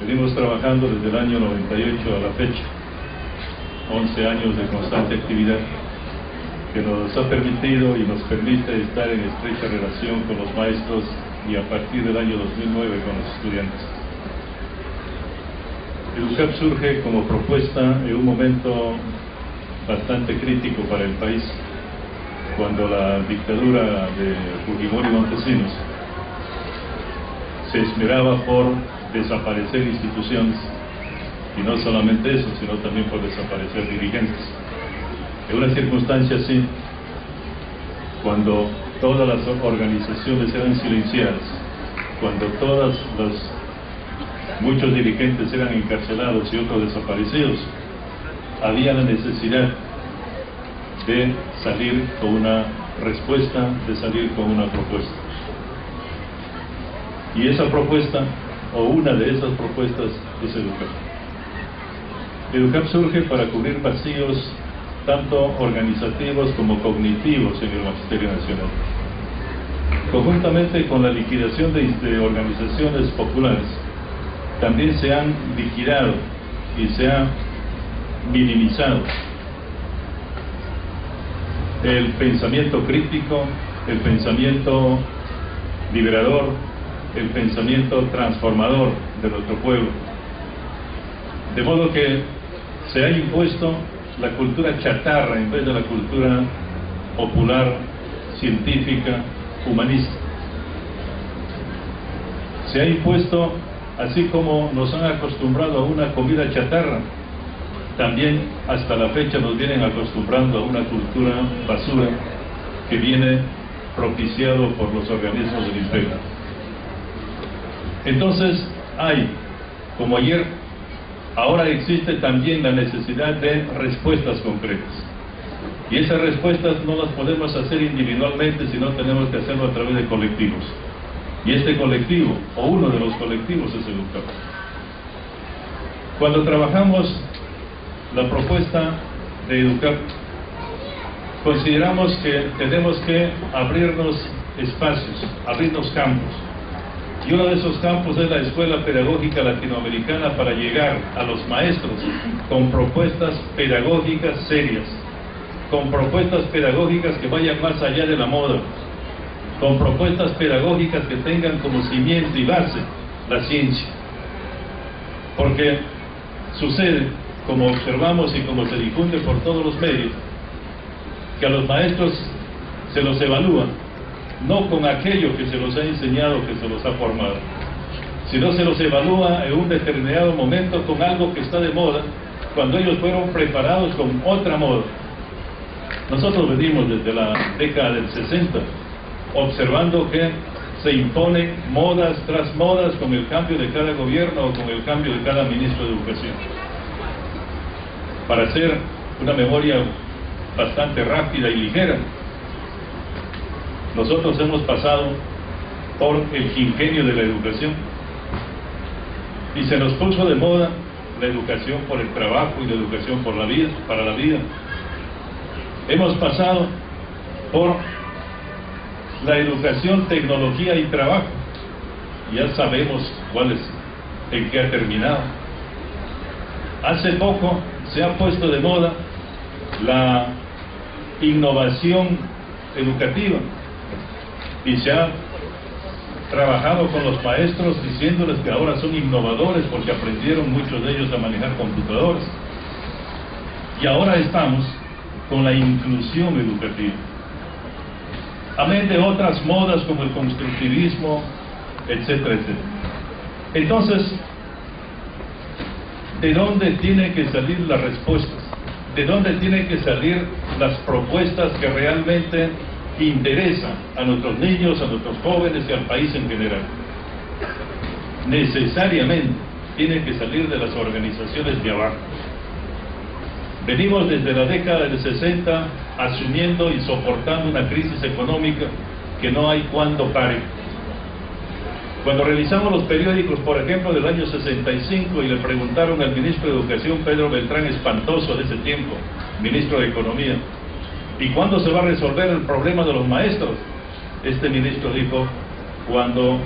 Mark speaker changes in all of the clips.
Speaker 1: Venimos trabajando desde el año 98 a la fecha, 11 años de constante actividad que nos ha permitido y nos permite estar en estrecha relación con los maestros y a partir del año 2009 con los estudiantes. EDUCAP surge como propuesta en un momento bastante crítico para el país, cuando la dictadura de Fujimori y Montesinos se esmeraba por desaparecer instituciones, y no solamente eso, sino también por desaparecer dirigentes. En una circunstancia así, cuando todas las organizaciones eran silenciadas, cuando muchos dirigentes eran encarcelados y otros desaparecidos, había la necesidad de salir con una respuesta, de salir con una propuesta. Y esa propuesta, o una de esas propuestas, es EDUCAP. EDUCAP surge para cubrir vacíos tanto organizativos como cognitivos en el Magisterio Nacional. Conjuntamente con la liquidación de organizaciones populares, también se han liquidado y se ha minimizado el pensamiento crítico, el pensamiento liberador, el pensamiento transformador de nuestro pueblo. De modo que se ha impuesto la cultura chatarra en vez de la cultura popular, científica, humanista. Se ha impuesto, así como nos han acostumbrado a una comida chatarra, también hasta la fecha nos vienen acostumbrando a una cultura basura que viene propiciado por los organismos del imperio. Entonces como ayer, ahora existe también la necesidad de respuestas concretas. Y esas respuestas no las podemos hacer individualmente, sino tenemos que hacerlo a través de colectivos. Y este colectivo, o uno de los colectivos, es EDUCAP. Cuando trabajamos la propuesta de EDUCAP, consideramos que tenemos que abrirnos espacios, abrirnos campos. Y uno de esos campos es la Escuela Pedagógica Latinoamericana, para llegar a los maestros con propuestas pedagógicas serias, con propuestas pedagógicas que vayan más allá de la moda, con propuestas pedagógicas que tengan como cimiento y base la ciencia. Porque sucede, como observamos y como se difunde por todos los medios, que a los maestros se los evalúa no con aquello que se los ha enseñado, que se los ha formado, sino se los evalúa en un determinado momento con algo que está de moda, cuando ellos fueron preparados con otra moda. Nosotros venimos desde la década del 60 observando que se imponen modas tras modas con el cambio de cada gobierno o con el cambio de cada ministro de Educación. Para hacer una memoria bastante rápida y ligera, nosotros hemos pasado por el quinquenio de la educación y se nos puso de moda la educación por el trabajo y la educación por la vida, para la vida. Hemos pasado por la educación, tecnología y trabajo. Ya sabemos en qué ha terminado. Hace poco se ha puesto de moda la innovación educativa y se ha trabajado con los maestros diciéndoles que ahora son innovadores porque aprendieron muchos de ellos a manejar computadores. Y ahora estamos con la inclusión educativa, amén de otras modas como el constructivismo, etcétera, etcétera. Entonces, ¿de dónde tienen que salir las respuestas? ¿De dónde tienen que salir las propuestas que realmente interesan a nuestros niños, a nuestros jóvenes y al país en general? Necesariamente tienen que salir de las organizaciones de abajo. Venimos desde la década del 60 asumiendo y soportando una crisis económica que no hay cuándo pare. Cuando revisamos los periódicos, por ejemplo, del año 65, y le preguntaron al ministro de Educación, Pedro Beltrán Espantoso, de ese tiempo, ministro de Economía, ¿y cuándo se va a resolver el problema de los maestros? Este ministro dijo, cuando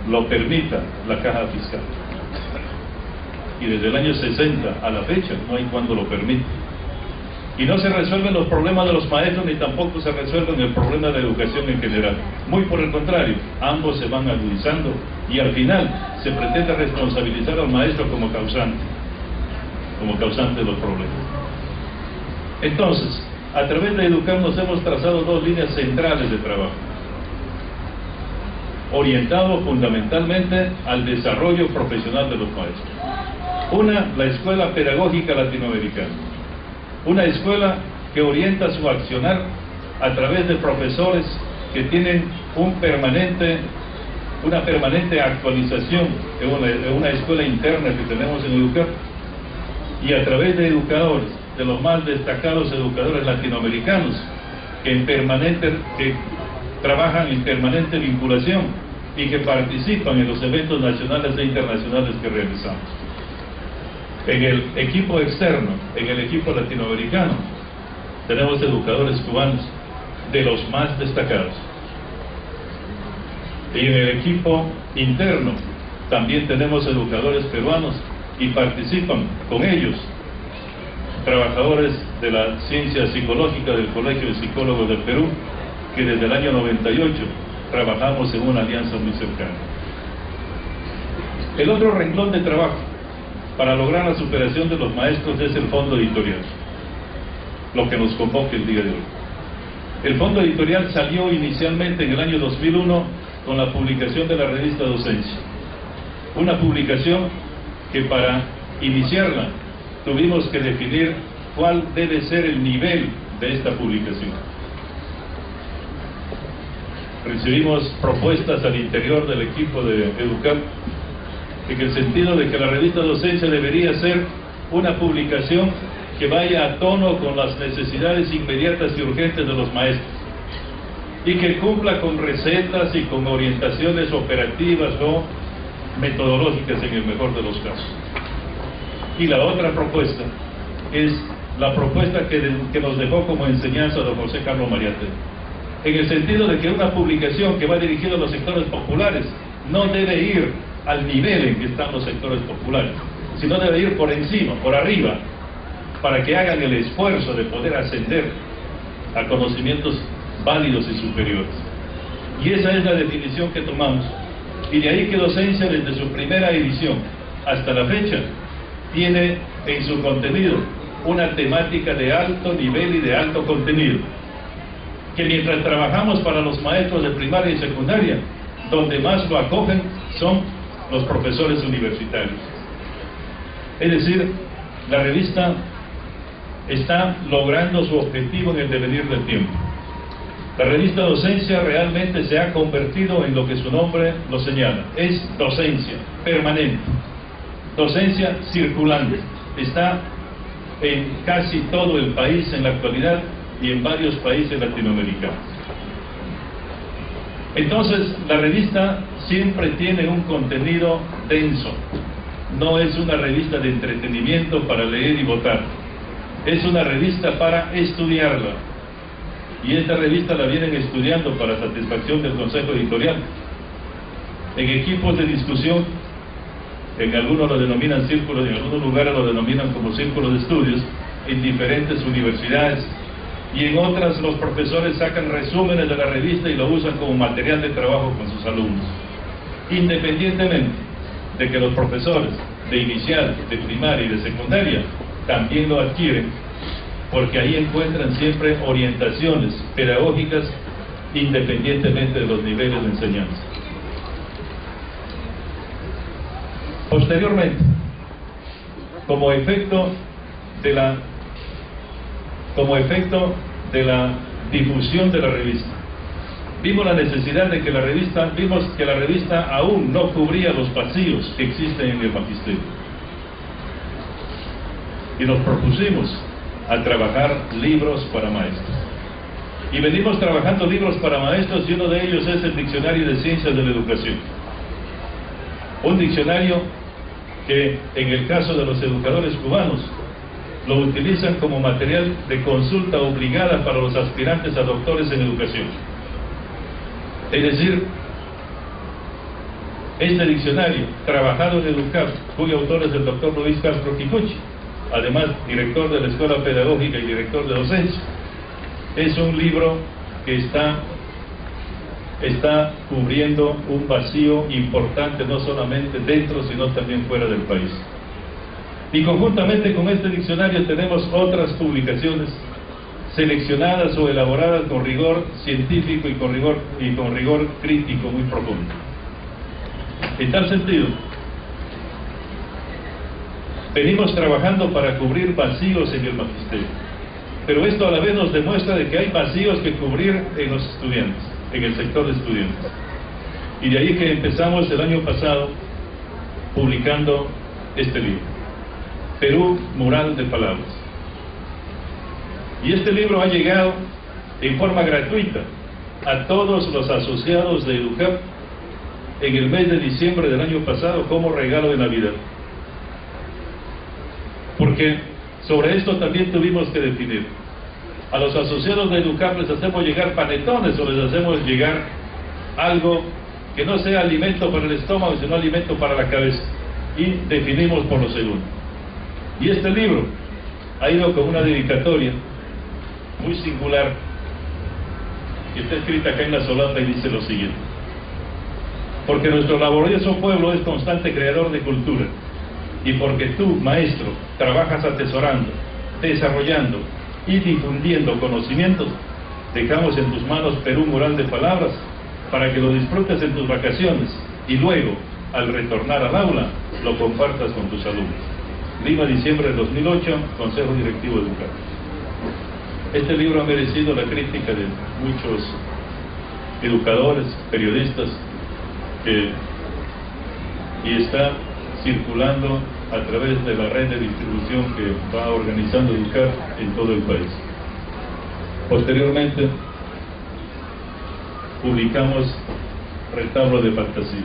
Speaker 1: lo permita la caja fiscal. Y desde el año 60 a la fecha no hay cuando lo permite. Y no se resuelven los problemas de los maestros ni tampoco se resuelven el problema de la educación en general. Muy por el contrario, ambos se van agudizando y al final se pretende responsabilizar al maestro como causante de los problemas. Entonces, a través de Educar nos hemos trazado dos líneas centrales de trabajo, orientado fundamentalmente al desarrollo profesional de los maestros. Una, la Escuela Pedagógica Latinoamericana, una escuela que orienta su accionar a través de profesores que tienen una permanente actualización en una escuela interna que tenemos en Educar, y a través de educadores, de los más destacados educadores latinoamericanos que trabajan en permanente vinculación y que participan en los eventos nacionales e internacionales que realizamos. En el equipo externo, en el equipo latinoamericano, tenemos educadores cubanos de los más destacados. Y en el equipo interno también tenemos educadores peruanos y participan con ellos trabajadores de la ciencia psicológica del Colegio de Psicólogos del Perú, que desde el año 98 trabajamos en una alianza muy cercana. El otro renglón de trabajo para lograr la superación de los maestros es el fondo editorial, lo que nos convoca el día de hoy. El fondo editorial salió inicialmente en el año 2001 con la publicación de la revista Docencia, una publicación que para iniciarla tuvimos que definir cuál debe ser el nivel de esta publicación. Recibimos propuestas al interior del equipo de Educar en el sentido de que la revista Docencia debería ser una publicación que vaya a tono con las necesidades inmediatas y urgentes de los maestros y que cumpla con recetas y con orientaciones operativas o metodológicas en el mejor de los casos. Y la otra propuesta es la propuesta que nos dejó como enseñanza don José Carlos Mariátegui, en el sentido de que una publicación que va dirigida a los sectores populares no debe ir al nivel en que están los sectores populares, sino debe ir por encima, por arriba, para que hagan el esfuerzo de poder ascender a conocimientos válidos y superiores. Y esa es la definición que tomamos, y de ahí que Docencia desde su primera edición hasta la fecha tiene en su contenido una temática de alto nivel y de alto contenido, que mientras trabajamos para los maestros de primaria y secundaria, donde más lo acogen son los profesores universitarios. Es decir, la revista está logrando su objetivo en el devenir del tiempo. La revista Docencia realmente se ha convertido en lo que su nombre lo señala, es docencia permanente, docencia circulante. Está en casi todo el país en la actualidad y en varios países latinoamericanos. Entonces, la revista siempre tiene un contenido denso. No es una revista de entretenimiento para leer y votar. Es una revista para estudiarla. Y esta revista la vienen estudiando para satisfacción del Consejo Editorial, en equipos de discusión. En algunos lo denominan círculos, en algunos lugares lo denominan como círculos de estudios, en diferentes universidades, y en otras los profesores sacan resúmenes de la revista y lo usan como material de trabajo con sus alumnos. Independientemente de que los profesores de inicial, de primaria y de secundaria también lo adquieren, porque ahí encuentran siempre orientaciones pedagógicas independientemente de los niveles de enseñanza. Posteriormente, como efecto de la difusión de la revista, vimos la necesidad de que vimos que la revista aún no cubría los vacíos que existen en el magisterio. Y nos propusimos a trabajar libros para maestros. Y venimos trabajando libros para maestros, y uno de ellos es el Diccionario de Ciencias de la Educación. Un diccionario que, en el caso de los educadores cubanos, lo utilizan como material de consulta obligada para los aspirantes a doctores en educación. Es decir, Este diccionario, trabajado en EDUCAP, cuyo autor es el doctor Luis Castro Kikuchi, además director de la Escuela Pedagógica y director de docencia, es un libro que está cubriendo un vacío importante, no solamente dentro, sino también fuera del país. Y conjuntamente con este diccionario tenemos otras publicaciones seleccionadas o elaboradas con rigor científico y con rigor crítico muy profundo. En tal sentido, venimos trabajando para cubrir vacíos en el magisterio, pero esto a la vez nos demuestra de que hay vacíos que cubrir en los estudiantes, en el sector de estudiantes. Y de ahí que empezamos el año pasado publicando este libro, Perú, Mural de Palabras. Y este libro ha llegado en forma gratuita a todos los asociados de EDUCAP en el mes de diciembre del año pasado como regalo de Navidad. Porque sobre esto también tuvimos que definir. A los asociados de EDUCAP les hacemos llegar panetones o les hacemos llegar algo que no sea alimento para el estómago, sino alimento para la cabeza. Y definimos por lo segundo. Y este libro ha ido con una dedicatoria muy singular, que está escrita acá en la solapa y dice lo siguiente: porque nuestro laborioso pueblo es constante creador de cultura, y porque tú, maestro, trabajas atesorando, desarrollando y difundiendo conocimientos, dejamos en tus manos Perú, Mural de Palabras, para que lo disfrutes en tus vacaciones y luego, al retornar al aula, lo compartas con tus alumnos. Lima, diciembre de 2008, Consejo Directivo de EDUCAP. Este libro ha merecido la crítica de muchos educadores, periodistas, y está circulando a través de la red de distribución que va organizando EDUCAP en todo el país. Posteriormente, publicamos Retablo de Fantasías.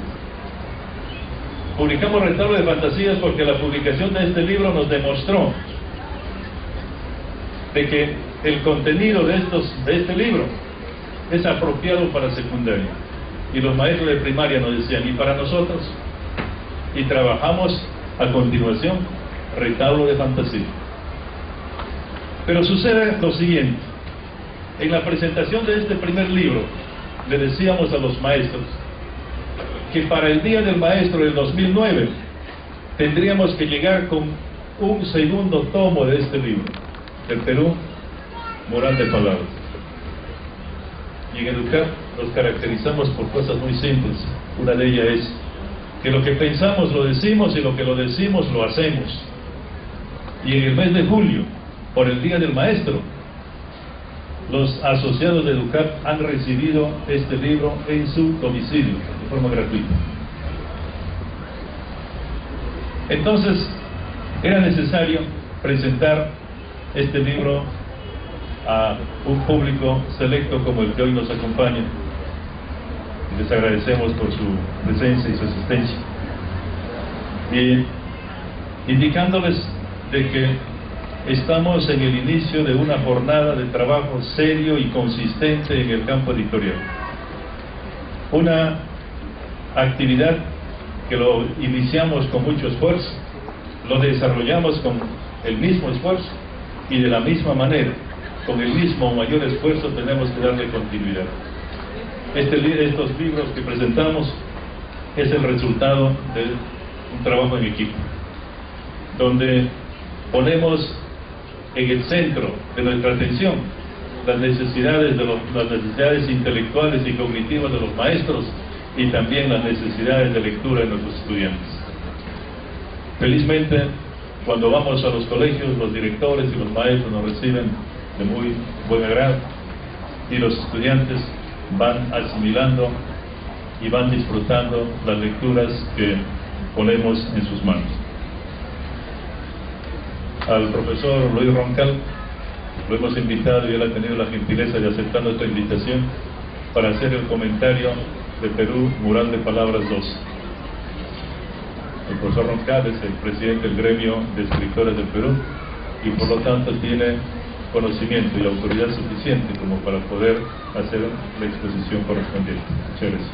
Speaker 1: Publicamos Retablo de Fantasías porque la publicación de este libro nos demostró de que el contenido de este libro es apropiado para secundaria. Y los maestros de primaria nos decían, y para nosotros, y trabajamos a continuación Retablo de Fantasía. Pero sucede lo siguiente: en la presentación de este primer libro le decíamos a los maestros que para el Día del Maestro del 2009 tendríamos que llegar con un segundo tomo de este libro, el Perú, Mural de Palabras. Y en EDUCAP nos caracterizamos por cosas muy simples. Una de ellas es que lo que pensamos lo decimos y lo que lo decimos lo hacemos. Y en el mes de julio, por el Día del Maestro, los asociados de EDUCAP han recibido este libro en su domicilio, de forma gratuita. Entonces, era necesario presentar este libro a un público selecto como el que hoy nos acompaña. Les agradecemos por su presencia y su asistencia. Y indicándoles de que estamos en el inicio de una jornada de trabajo serio y consistente en el campo editorial. Una actividad que lo iniciamos con mucho esfuerzo, lo desarrollamos con el mismo esfuerzo y de la misma manera, con el mismo o mayor esfuerzo, tenemos que darle continuidad. Estos libros que presentamos es el resultado de un trabajo en equipo, donde ponemos en el centro de nuestra atención las necesidades intelectuales y cognitivas de los maestros y también las necesidades de lectura de nuestros estudiantes. Felizmente, cuando vamos a los colegios, los directores y los maestros nos reciben de muy buen agrado y los estudiantes van asimilando y van disfrutando las lecturas que ponemos en sus manos. Al profesor Luis Roncal lo hemos invitado y él ha tenido la gentileza de aceptar nuestra invitación para hacer el comentario de Perú, Mural de Palabras 2. El profesor Roncal es el presidente del gremio de escritores del Perú y por lo tanto tiene conocimiento y autoridad suficiente como para poder hacer la exposición correspondiente. Muchas gracias.